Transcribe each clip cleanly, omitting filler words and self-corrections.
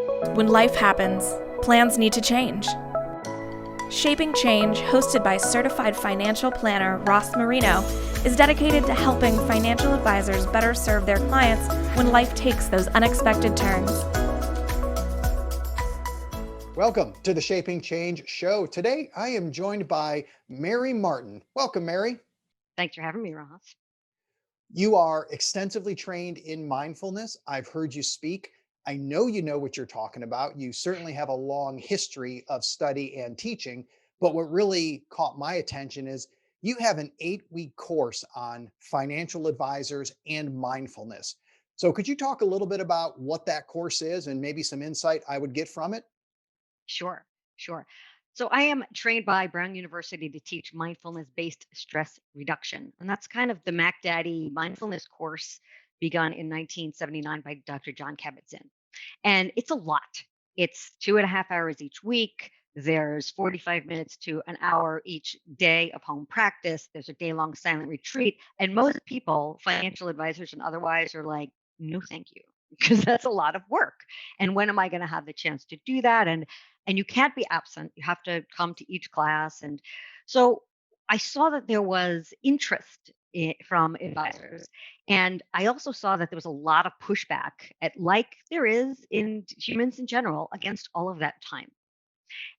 When life happens, plans need to change. Shaping Change, hosted by certified financial planner Ross Marino, is dedicated to helping financial advisors better serve their clients when life takes those unexpected turns. Welcome to the Shaping Change show. Today, I am joined by Mary Martin. Welcome, Mary. Thanks for having me, Ross. You are extensively trained in mindfulness. I've heard you speak. I know you know what you're talking about. You certainly have a long history of study and teaching. But what really caught my attention is you have an 8-week course on financial advisors and mindfulness. So, could you talk a little bit about what that course is and maybe some insight I would get from it? Sure, sure. So I am trained by Brown University to teach mindfulness-based stress reduction. And that's kind of the Mac Daddy mindfulness course begun in 1979 by Dr. John Kabat-Zinn. And it's a lot. It's 2.5 hours each week. There's 45 minutes to an hour each day of home practice. There's a day-long silent retreat. And most people, financial advisors and otherwise, are like, no, thank you, because that's a lot of work. And when am I going to have the chance to do that? And you can't be absent. You have to come to each class. And so I saw that there was interest from advisors. And I also saw that there was a lot of pushback at, like there is in humans in general, against all of that time.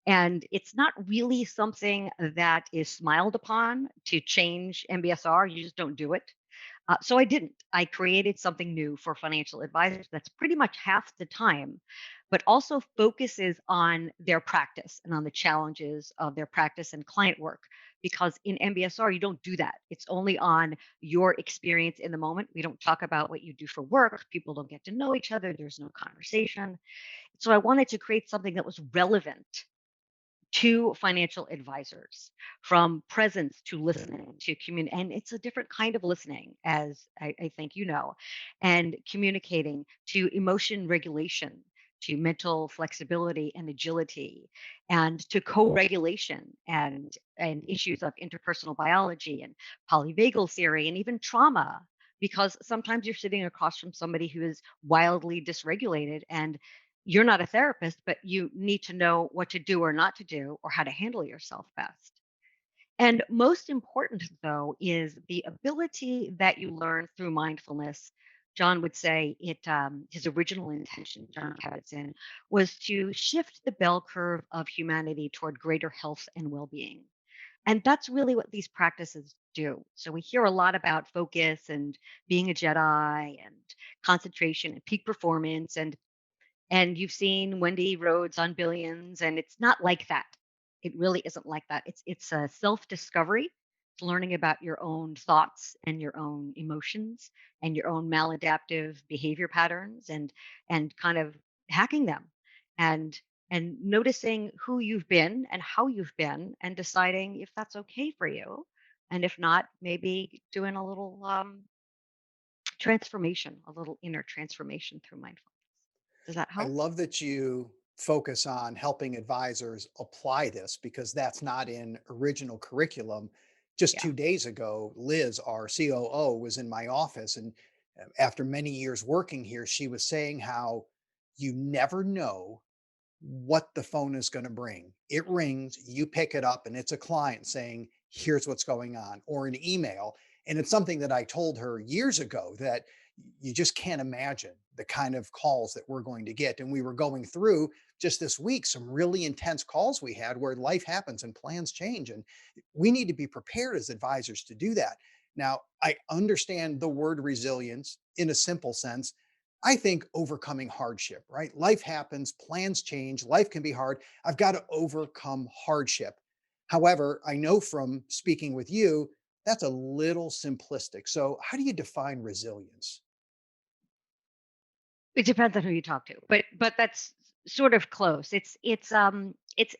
And it's not really something that is smiled upon to change MBSR. You just don't do it. So I didn't. I created something new for financial advisors that's pretty much half the time, but also focuses on their practice and on the challenges of their practice and client work. Because in MBSR, you don't do that. It's only on your experience in the moment. We don't talk about what you do for work. People don't get to know each other. There's no conversation. So I wanted to create something that was relevant to financial advisors, from presence to listening to communicate. And it's a different kind of listening, as I think you know, and communicating to emotion regulation, to mental flexibility and agility, and to co-regulation and issues of interpersonal biology and polyvagal theory and even trauma, because sometimes you're sitting across from somebody who is wildly dysregulated, and you're not a therapist, but you need to know what to do or not to do, or how to handle yourself best. And most important, though, is the ability that you learn through mindfulness. John would say his original intention, John Kabat-Zinn, was to shift the bell curve of humanity toward greater health and well-being. And that's really what these practices do. So we hear a lot about focus and being a Jedi and concentration and peak performance, and you've seen Wendy Rhodes on Billions, and it's not like that. It really isn't like that. It's a self-discovery. It's learning about your own thoughts and your own emotions and your own maladaptive behavior patterns, and kind of hacking them, and and noticing who you've been and how you've been, and deciding if that's okay for you. And if not, maybe doing a little transformation, a little inner transformation through mindfulness. Does that I help? love that you focus on helping advisors apply this because that's not in original curriculum. Just Yeah. 2 days ago, Liz, our COO, was in my office. And after many years working here, she was saying how you never know what the phone is going to bring. It rings, you pick it up, and it's a client saying, here's what's going on, or an email. And it's something that I told her years ago that you just can't imagine the kind of calls that we're going to get. And we were going through just this week some really intense calls we had where life happens and plans change. And we need to be prepared as advisors to do that. Now, I understand the word resilience in a simple sense. I think overcoming hardship, right? Life happens, plans change, life can be hard. I've got to overcome hardship. However, I know from speaking with you, that's a little simplistic. So, how do you define resilience? It depends on who you talk to, but that's sort of close. It's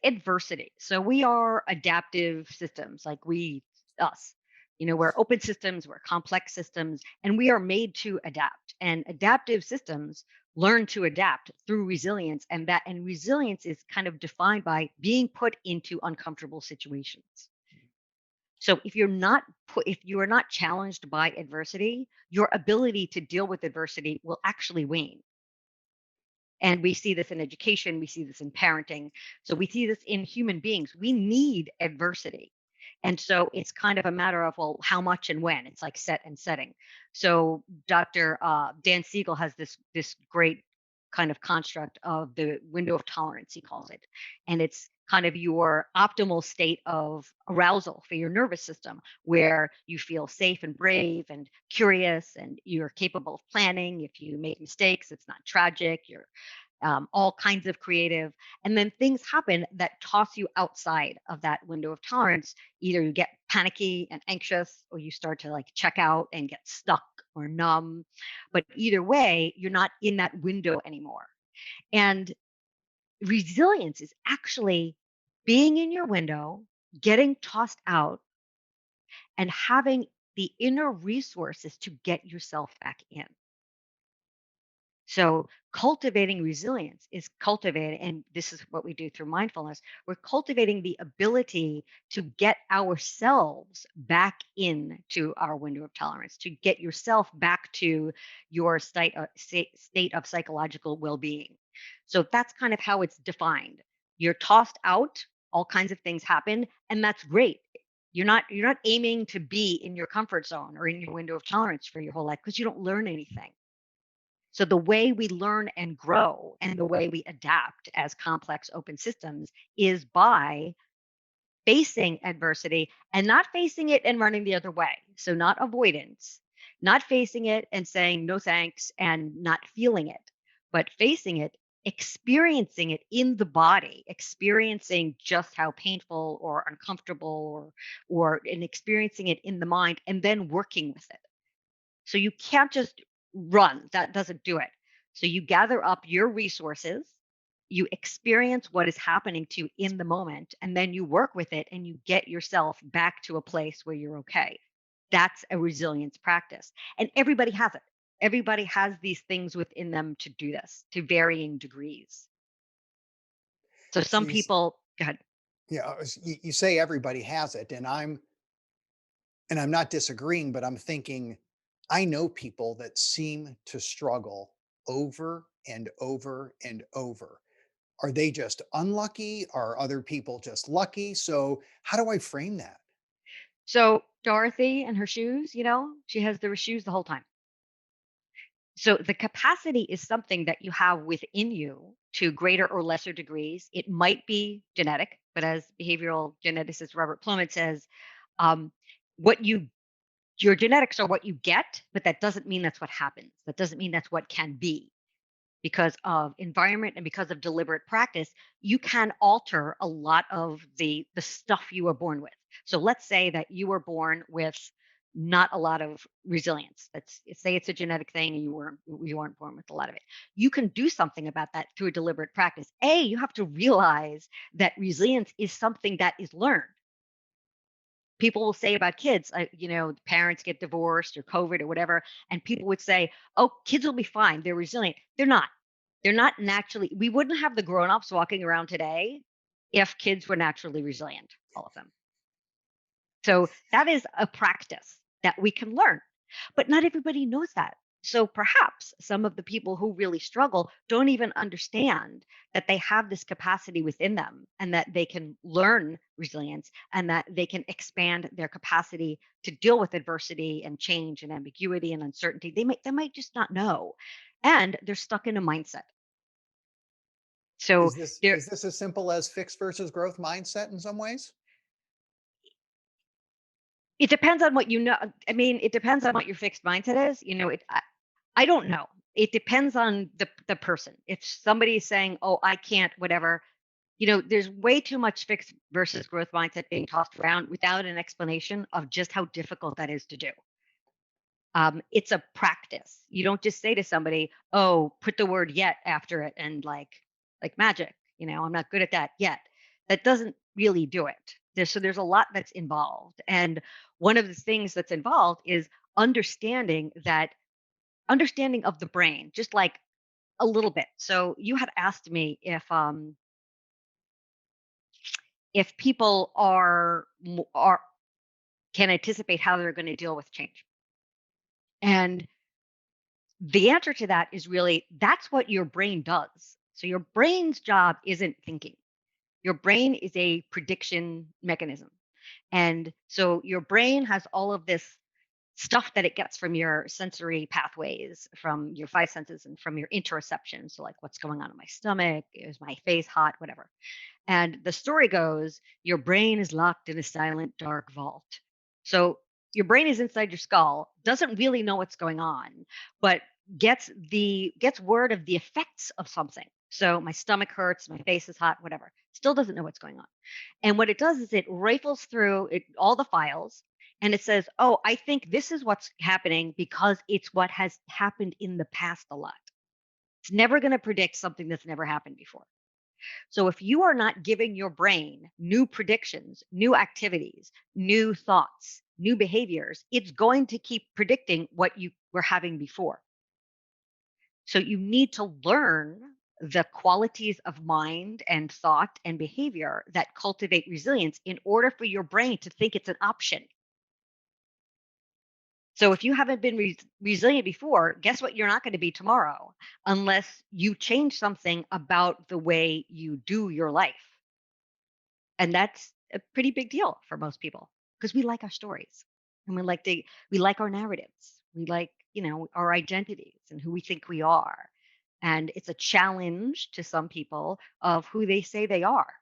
adversity. So we are adaptive systems, like us. We're open systems, we're complex systems, and we are made to adapt. And adaptive systems learn to adapt through resilience, and resilience is kind of defined by being put into uncomfortable situations. So if you are not challenged by adversity, your ability to deal with adversity will actually wane. And we see this in education, we see this in parenting. So we see this in human beings. We need adversity. And so it's kind of a matter of, well, how much and when. It's like set and setting. So Dr. Dan Siegel has this great kind of construct of the window of tolerance, he calls it. And it's kind of your optimal state of arousal for your nervous system, where you feel safe and brave and curious, and you're capable of planning. If you make mistakes, it's not tragic. You're all kinds of creative. And then things happen that toss you outside of that window of tolerance. Either you get panicky and anxious, or you start to like check out and get stuck or numb. But either way, you're not in that window anymore. And resilience is actually being in your window, getting tossed out, and having the inner resources to get yourself back in. So cultivating resilience is cultivating, and this is what we do through mindfulness. We're cultivating the ability to get ourselves back into our window of tolerance, to get yourself back to your state of psychological well-being. So that's kind of how it's defined. You're tossed out, all kinds of things happen, and that's great. You're not aiming to be in your comfort zone or in your window of tolerance for your whole life, because you don't learn anything. So the way we learn and grow and the way we adapt as complex open systems is by facing adversity and not facing it and running the other way. So not avoidance, not facing it and saying no thanks and not feeling it, but facing it, experiencing it in the body, experiencing just how painful or uncomfortable or and experiencing it in the mind, and then working with it. So you can't just run, that doesn't do it. So you gather up your resources, you experience what is happening to you in the moment, and then you work with it and you get yourself back to a place where you're okay. That's a resilience practice. And everybody has it. Everybody has these things within them to do this to varying degrees. So So some people, go ahead. you say everybody has it, and I'm not disagreeing, but I'm thinking I know people that seem to struggle over and over and over. Are they just unlucky? Are other people just lucky? So how do I frame that? So Dorothy and her shoes, she has the shoes the whole time. So the capacity is something that you have within you to greater or lesser degrees. It might be genetic, but as behavioral geneticist Robert Plumett says, um, what you your genetics are what you get, but that doesn't mean that's what happens. That doesn't mean that's what can be. Because of environment and because of deliberate practice, you can alter a lot of the stuff you were born with. So let's say that you were born with not a lot of resilience. Let's say it's a genetic thing and you weren't born with a lot of it. You can do something about that through a deliberate practice. You have to realize that resilience is something that is learned. People will say about kids, parents get divorced or COVID or whatever, and people would say, oh, kids will be fine. They're resilient. They're not. They're not naturally. We wouldn't have the grown-ups walking around today if kids were naturally resilient, all of them. So that is a practice that we can learn, but not everybody knows that. So perhaps some of the people who really struggle don't even understand that they have this capacity within them and that they can learn resilience and that they can expand their capacity to deal with adversity and change and ambiguity and uncertainty. They might just not know. And they're stuck in a mindset. So Is this there is this as simple as fixed versus growth mindset in some ways? it depends on what you know. I mean, it depends on what your fixed mindset is. I don't know. It depends on the person. If somebody is saying, "Oh, I can't," whatever, there's way too much fixed versus growth mindset being tossed around without an explanation of just how difficult that is to do. It's a practice. You don't just say to somebody, "Oh, put the word yet after it," and like magic. I'm not good at that yet. That doesn't really do it. There's a lot that's involved, and one of the things that's involved is understanding of the brain, just like a little bit. So you had asked me if people are can anticipate how they're going to deal with change. And The answer to that is really that's what your brain does. So your brain's job isn't thinking. Your brain is a prediction mechanism. And so your brain has all of this stuff that it gets from your sensory pathways, from your five senses and from your interoception. So, like, what's going on in my stomach? Is my face hot? Whatever. And the story goes, your brain is locked in a silent, dark vault. So your brain is inside your skull, doesn't really know what's going on, but gets word of the effects of something. So my stomach hurts, my face is hot, whatever. Still doesn't know what's going on. And what it does is it rifles through all the files and it says, "Oh, I think this is what's happening because it's what has happened in the past a lot." It's never going to predict something that's never happened before. So if you are not giving your brain new predictions, new activities, new thoughts, new behaviors, it's going to keep predicting what you were having before. So you need to learn the qualities of mind and thought and behavior that cultivate resilience in order for your brain to think it's an option. So if you haven't been resilient before, guess what you're not going to be tomorrow unless you change something about the way you do your life. And that's a pretty big deal for most people because we like our stories and we like our narratives. We like, our identities and who we think we are. And it's a challenge to some people of who they say they are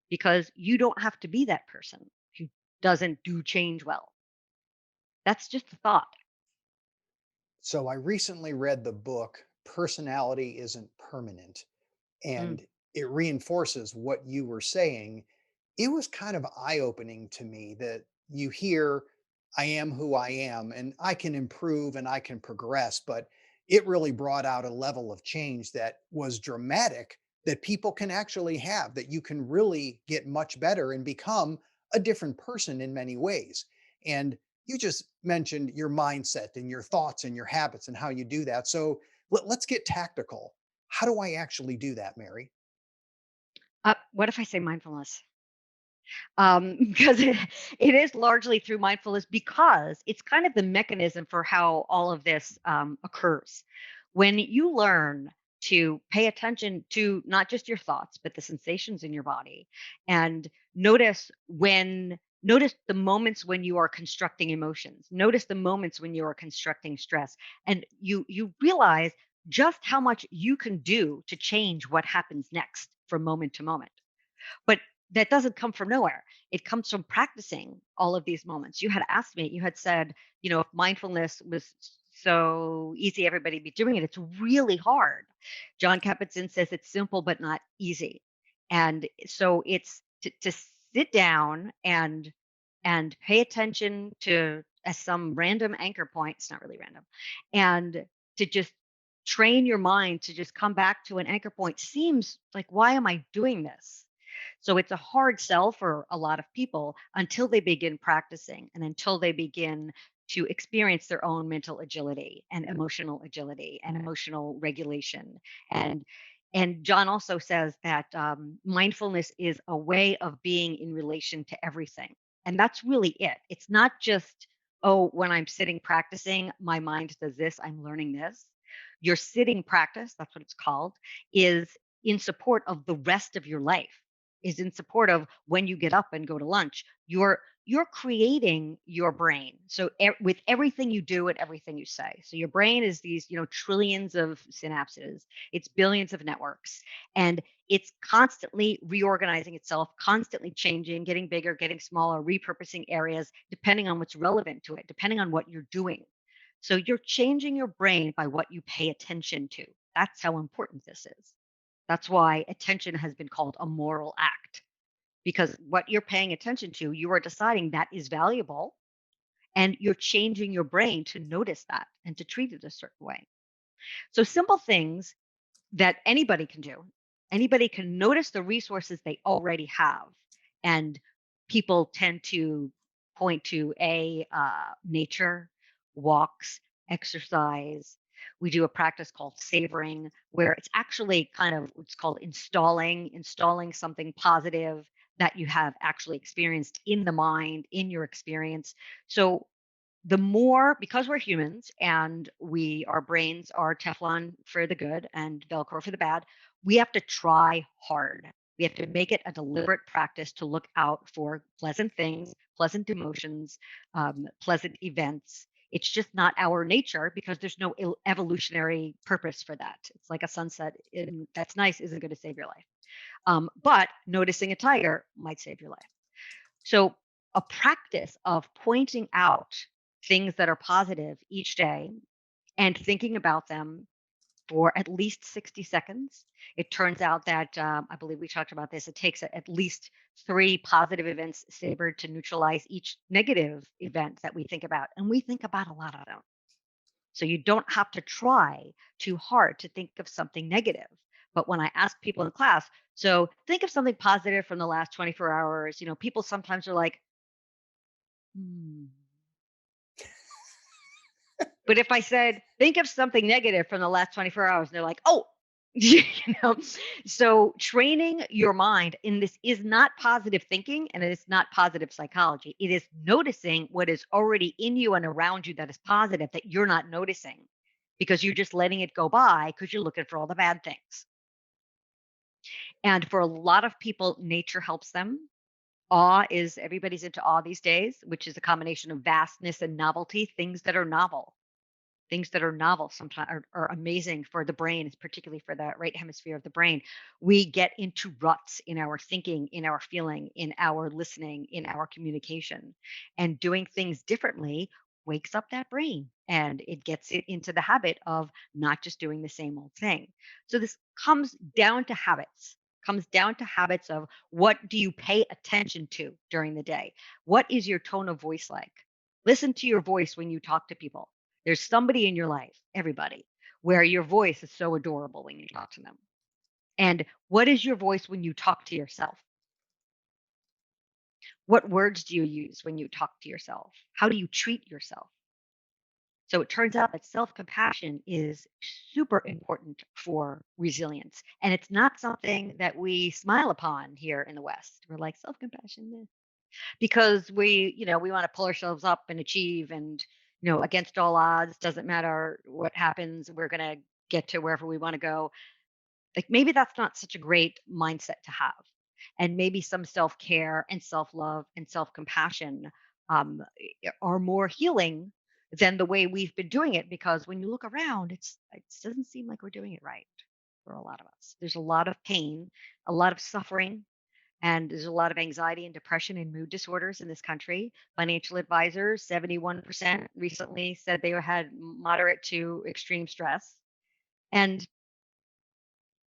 because you don't have to be that person who doesn't do change well. That's just a thought. So I recently read the book Personality Isn't Permanent, Mm, and it reinforces what you were saying. It was kind of eye-opening to me that you hear, I am who I am, and I can improve and I can progress, but it really brought out a level of change that was dramatic that people can actually have, that you can really get much better and become a different person in many ways. And you just mentioned your mindset and your thoughts and your habits and how you do that. So let's get tactical. How do I actually do that, Mary? what if I say mindfulness? Because it is largely through mindfulness because it's kind of the mechanism for how all of this occurs. When you learn to pay attention to not just your thoughts, but the sensations in your body and notice the moments when you are constructing emotions, notice the moments when you are constructing stress, and you realize just how much you can do to change what happens next from moment to moment. But that doesn't come from nowhere. It comes from practicing all of these moments. You had asked me, you had said, if mindfulness was so easy, everybody be doing it. It's really hard. John Kabat-Zinn says it's simple but not easy. And so it's to sit down and pay attention to some random anchor point. It's not really random. And to just train your mind to just come back to an anchor point seems like, why am I doing this? So it's a hard sell for a lot of people until they begin practicing and until they begin to experience their own mental agility and emotional regulation. And and John also says that mindfulness is a way of being in relation to everything. And that's really it. It's not just, oh, when I'm sitting practicing, my mind does this, I'm learning this. Your sitting practice, that's what it's called, is in support of the rest of your life, is in support of when you get up and go to lunch. You're creating your brain. So with everything you do and everything you say. So your brain is these, trillions of synapses. It's billions of networks. And it's constantly reorganizing itself, constantly changing, getting bigger, getting smaller, repurposing areas depending on what's relevant to it, depending on what you're doing. So you're changing your brain by what you pay attention to. That's how important this is. That's why attention has been called a moral act, because what you're paying attention to, you are deciding that is valuable, and you're changing your brain to notice that and to treat it a certain way. So simple things that anybody can do. Anybody can notice the resources they already have. And people tend to point to nature, walks, exercise. We do a practice called savoring, where it's actually kind of what's called installing something positive that you have actually experienced in the mind, in your experience. So the more, because we're humans and our brains are Teflon for the good and Velcro for the bad, we have to try hard. We have to make it a deliberate practice to look out for pleasant things, pleasant emotions, pleasant events. It's just not our nature because there's no evolutionary purpose for that. It's like a sunset that's nice isn't going to save your life. But noticing a tiger might save your life. So, a practice of pointing out things that are positive each day and thinking about them for at least 60 seconds. It turns out that I believe we talked about this. It takes at least 3 positive events savored to neutralize each negative event that we think about. And we think about a lot of them. So you don't have to try too hard to think of something negative. But when I ask people in class, so think of something positive from the last 24 hours, people sometimes are like, hmm. But if I said, think of something negative from the last 24 hours, they're like, oh, you know. So training your mind in this is not positive thinking and it is not positive psychology. It is noticing what is already in you and around you that is positive that you're not noticing because you're just letting it go by because you're looking for all the bad things. And for a lot of people, nature helps them. Everybody's into awe these days, which is a combination of vastness and novelty, things that are novel. Things that are novel sometimes are amazing for the brain, particularly for the right hemisphere of the brain. We get into ruts in our thinking, in our feeling, in our listening, in our communication. And doing things differently wakes up that brain and it gets it into the habit of not just doing the same old thing. So this comes down to habits. Comes down to habits of what do you pay attention to during the day? What is your tone of voice like? Listen to your voice when you talk to people. There's somebody in your life, everybody, where your voice is so adorable when you talk to them. And what is your voice when you talk to yourself? What words do you use when you talk to yourself? How do you treat yourself? So it turns out that self-compassion is super important for resilience. And it's not something that we smile upon here in the West. We're like, self-compassion, because we want to pull ourselves up and achieve and against all odds, doesn't matter what happens, we're going to get to wherever we want to go. Like maybe that's not such a great mindset to have, and maybe some self-care and self-love and self-compassion um, are more healing than the way we've been doing it, because when you look around, it doesn't seem like we're doing it right for a lot of us. There's a lot of pain, a lot of suffering, and there's a lot of anxiety and depression and mood disorders in this country. Financial advisors, 71% recently said they had moderate to extreme stress. And,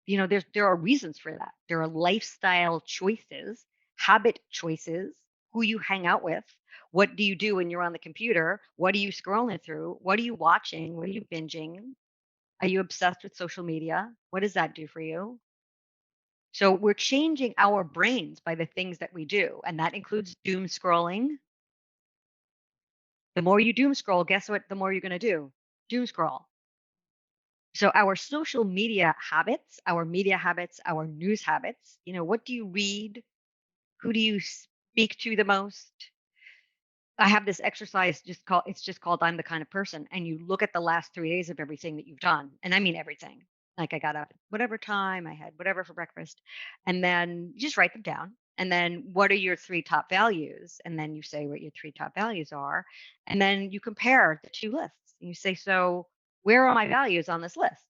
there are reasons for that. There are lifestyle choices, habit choices, who you hang out with. What do you do when you're on the computer? What are you scrolling through? What are you watching? What are you binging? Are you obsessed with social media? What does that do for you? So we're changing our brains by the things that we do, and that includes doom scrolling. The more you doom scroll, guess what? The more you're going to do doom scroll. So our social media habits, our media habits, our news habits, what do you read? Who do you speak to the most? I have this exercise just called I'm the kind of person. And you look at the last 3 days of everything that you've done. And I mean everything. Like I got up at whatever time, I had whatever for breakfast. And then you just write them down. And then what are your 3 top values? And then you say what your 3 top values are. And then you compare the 2 lists. And you say, so where are my values on this list?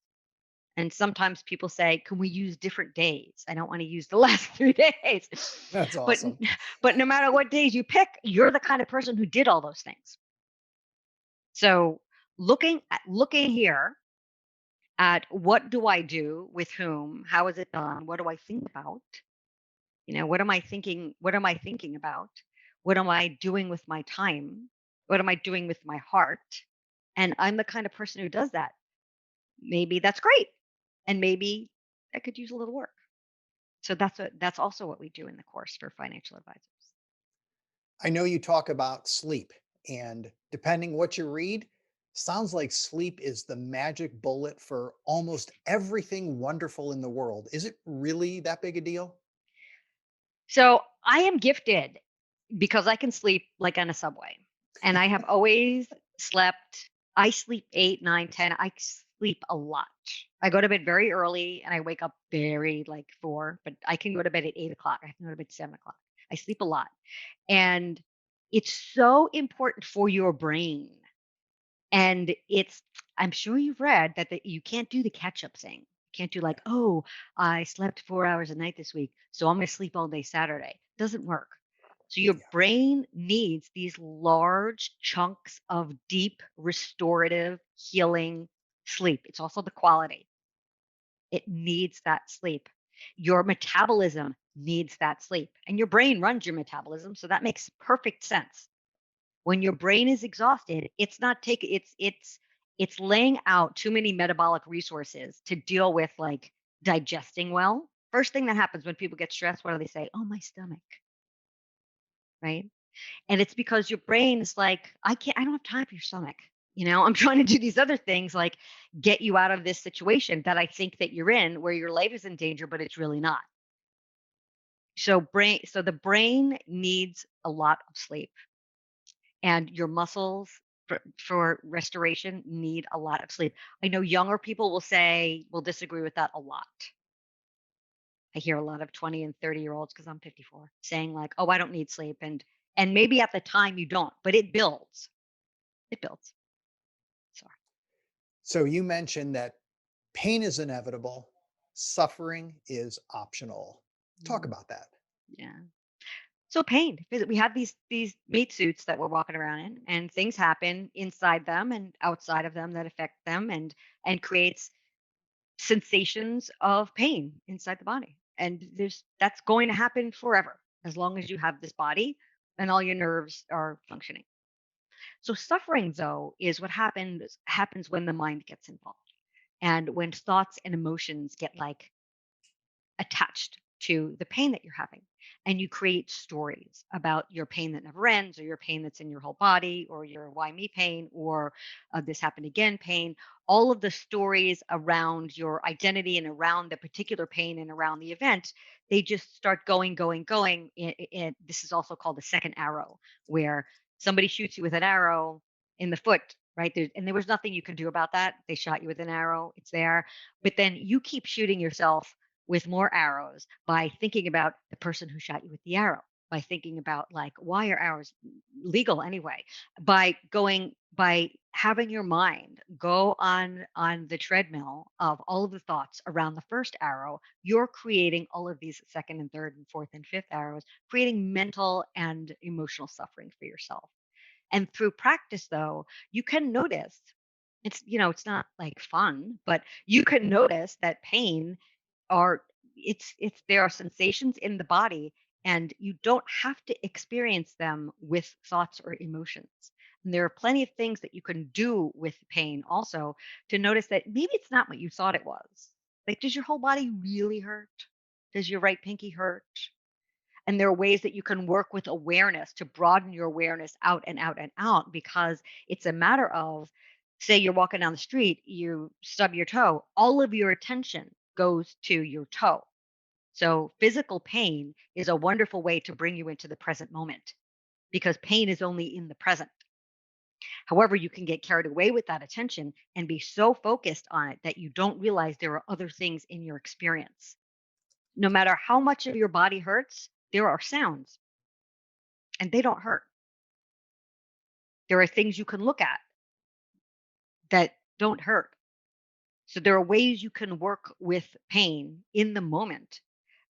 And sometimes people say, "Can we use different days? I don't want to use the last 3 days." That's But awesome. but no matter what days you pick, you're the kind of person who did all those things. So looking here at what do I do with whom? How is it done? What do I think about? What am I thinking? What am I thinking about? What am I doing with my time? What am I doing with my heart? And I'm the kind of person who does that. Maybe that's great. And maybe I could use a little work. So that's also what we do in the course for financial advisors. I know you talk about sleep, and depending what you read, sounds like sleep is the magic bullet for almost everything wonderful in the world. Is it really that big a deal? So I am gifted because I can sleep like on a subway. And I have always slept. I sleep 8, 9, 10. I sleep a lot. I go to bed very early and I wake up very like 4, but I can go to bed at 8 o'clock. I can go to bed at 7 o'clock. I sleep a lot. And it's so important for your brain. And I'm sure you've read that you can't do the catch up thing. You can't do like, oh, I slept 4 hours a night this week, so I'm going to sleep all day Saturday. Doesn't work. So your Yeah. brain needs these large chunks of deep, restorative, healing sleep. It's also the quality. It needs that sleep. Your metabolism needs that sleep. And your brain runs your metabolism. So that makes perfect sense. When your brain is exhausted, it's not taking it's laying out too many metabolic resources to deal with like digesting well. First thing that happens when people get stressed, what do they say? Oh, my stomach, right? And it's because your brain is like, I don't have time for your stomach. I'm trying to do these other things like get you out of this situation that I think that you're in where your life is in danger, but it's really not. So the brain needs a lot of sleep and your muscles for restoration need a lot of sleep. I know younger people will disagree with that a lot. I hear a lot of 20 and 30-year-olds because I'm 54 saying like, "Oh, I don't need sleep." And maybe at the time you don't, but it builds. It builds. Sorry. So you mentioned that pain is inevitable, suffering is optional. Talk Mm, about that. yeah. So pain. We have these meat suits that we're walking around in, and things happen inside them and outside of them that affect them and creates sensations of pain inside the body. And that's going to happen forever as long as you have this body and all your nerves are functioning. So suffering though is what happens when the mind gets involved and when thoughts and emotions get like attached to the pain that you're having. And you create stories about your pain that never ends, or your pain that's in your whole body, or your why me pain, or this happened again pain. All of the stories around your identity and around the particular pain and around the event, they just start going, going, going. This is also called the second arrow, where somebody shoots you with an arrow in the foot, right? And there was nothing you can do about that. They shot you with an arrow, it's there. But then you keep shooting yourself with more arrows by thinking about the person who shot you with the arrow, by thinking about like why are arrows legal anyway, by having your mind go on the treadmill of all of the thoughts around the first arrow. You're creating all of these second and third and fourth and fifth arrows, creating mental and emotional suffering for yourself. And through practice though, you can notice it's not like fun, but you can notice that pain are it's there are sensations in the body, and you don't have to experience them with thoughts or emotions. And there are plenty of things that you can do with pain also to notice that maybe it's not what you thought it was. Like, does your whole body really hurt? Does your right pinky hurt? And there are ways that you can work with awareness to broaden your awareness out and out and out, because it's a matter of, say you're walking down the street, you stub your toe, all of your attention goes to your toe. So physical pain is a wonderful way to bring you into the present moment, because pain is only in the present. However, you can get carried away with that attention and be so focused on it that you don't realize there are other things in your experience. No matter how much of your body hurts, there are sounds and they don't hurt. There are things you can look at that don't hurt. So there are ways you can work with pain in the moment,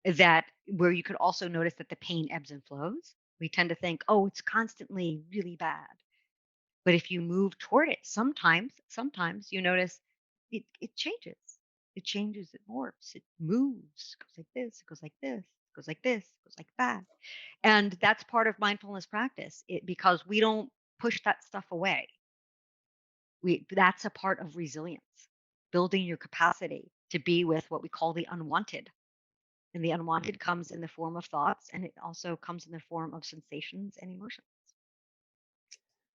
that where you could also notice that the pain ebbs and flows. We tend to think, oh, it's constantly really bad. But if you move toward it, sometimes you notice it changes. It changes, it morphs, it moves, it goes like this, it goes like this, it goes like this, it goes like that. And that's part of mindfulness practice, because we don't push that stuff away. That's a part of resilience, building your capacity to be with what we call the unwanted. And the unwanted comes in the form of thoughts, and it also comes in the form of sensations and emotions.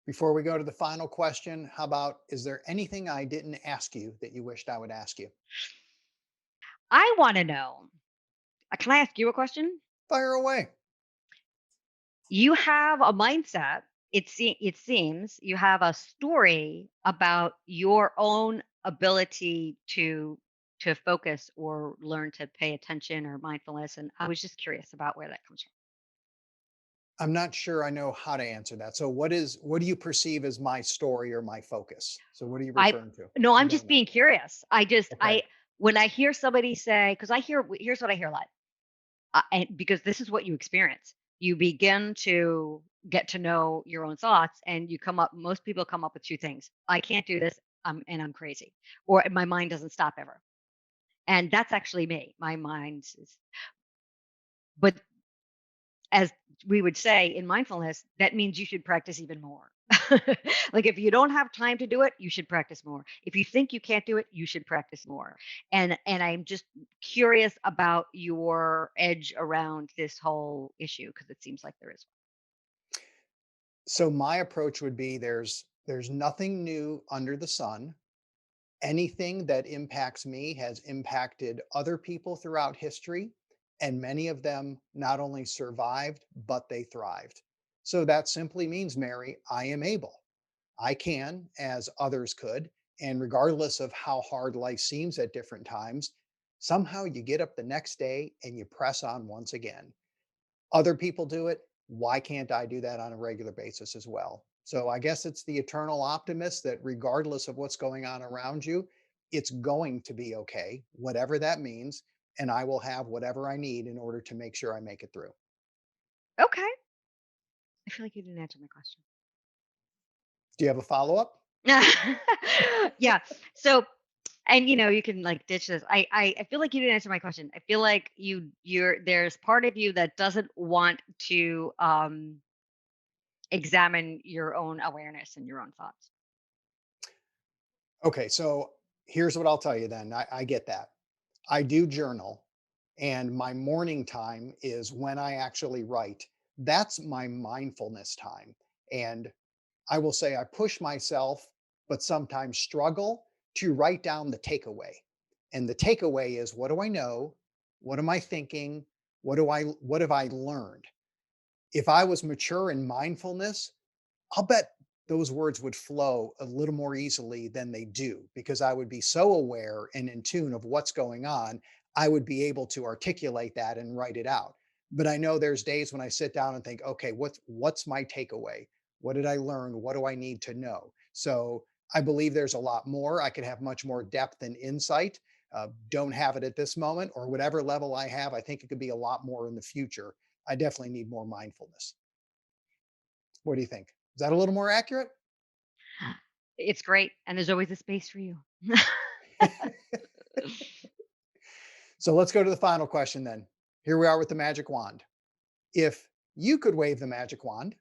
Before we go to the final question, how about, is there anything I didn't ask you that you wished I would ask you? I want to know, can I ask you a question? Fire away. You have a mindset it seems you have a story about your own ability to focus or learn to pay attention or mindfulness, and I was just curious about where that comes from. I'm not sure I know how to answer that. So what do you perceive as my story or my focus? So what are you I referring to? No, You I'm don't just know. being curious. Okay. I when I hear somebody say, because here's what I hear a lot, and because this is what you experience, you begin to get to know your own thoughts, and most people come up with two things: I can't do this, and I'm crazy, or my mind doesn't stop ever. And that's actually me. My mind is, but as we would say in mindfulness, that means you should practice even more. Like if you don't have time to do it, you should practice more. If you think you can't do it, you should practice more. And I'm just curious about your edge around this whole issue, because it seems like there is. So my approach would be there's nothing new under the sun. Anything that impacts me has impacted other people throughout history, and many of them not only survived, but they thrived. So that simply means, Mary, I am able. I can, as others could. And regardless of how hard life seems at different times, somehow you get up the next day and you press on once again. Other people do it. Why can't I do that on a regular basis as well? So I guess it's the eternal optimist that regardless of what's going on around you, it's going to be okay, whatever that means. And I will have whatever I need in order to make sure I make it through. Okay. I feel like you didn't answer my question. Do you have a follow up? Yeah. So, and you can like ditch this. I feel like you didn't answer my question. I feel like there's part of you that doesn't want to examine your own awareness and your own thoughts. Okay, so here's what I'll tell you then. I get that. I do journal, and my morning time is when I actually write. That's my mindfulness time. And I will say I push myself, but sometimes struggle to write down the takeaway. And the takeaway is, what do I know? What am I thinking? What have I learned? If I was mature in mindfulness, I'll bet those words would flow a little more easily than they do because I would be so aware and in tune of what's going on. I would be able to articulate that and write it out. But I know there's days when I sit down and think, okay, what's my takeaway? What did I learn? What do I need to know? So I believe there's a lot more. I could have much more depth and insight. Don't have it at this moment, or whatever level I have. I think it could be a lot more in the future. I definitely need more mindfulness. What do you think? Is that a little more accurate? It's great, and there's always a space for you. So let's go to the final question then. Here we are with the magic wand. If you could wave the magic wand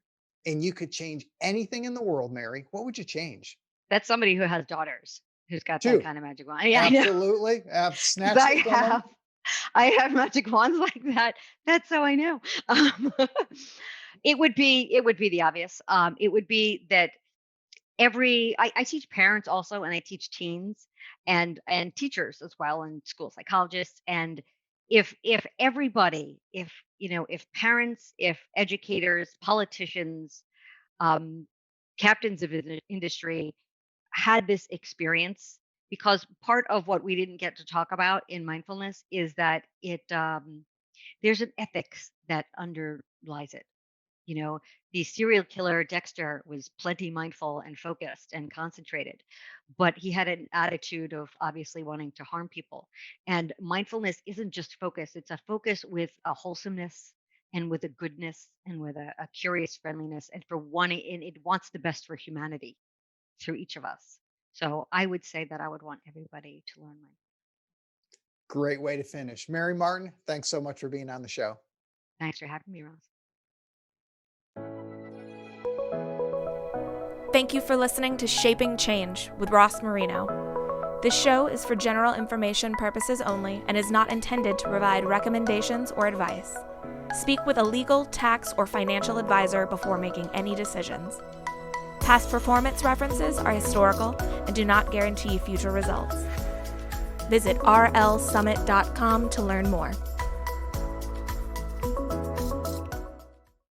and you could change anything in the world, Mary, what would you change? That's somebody who has daughters who's got that Two. kind of magic wand. Yeah, I know. Absolutely. Because Snatch them from them. I have magic wands like that. That's how I know. It would be the obvious. It would be that I teach parents also, and I teach teens and teachers as well, and school psychologists. And if everybody, if parents, if educators, politicians, um, captains of industry had this experience, because part of what we didn't get to talk about in mindfulness is that there's an ethics that underlies it. The serial killer Dexter was plenty mindful and focused and concentrated, but he had an attitude of obviously wanting to harm people. And mindfulness isn't just focus, it's a focus with a wholesomeness and with a goodness and with a curious friendliness, and and it wants the best for humanity through each of us. So I would say that I would want everybody to learn mindfulness. Great way to finish. Mary Martin, thanks so much for being on the show. Thanks for having me, Ross. Thank you for listening to Shaping Change with Ross Marino. This show is for general information purposes only and is not intended to provide recommendations or advice. Speak with a legal, tax, or financial advisor before making any decisions. Past performance references are historical and do not guarantee future results. Visit rlsummit.com to learn more.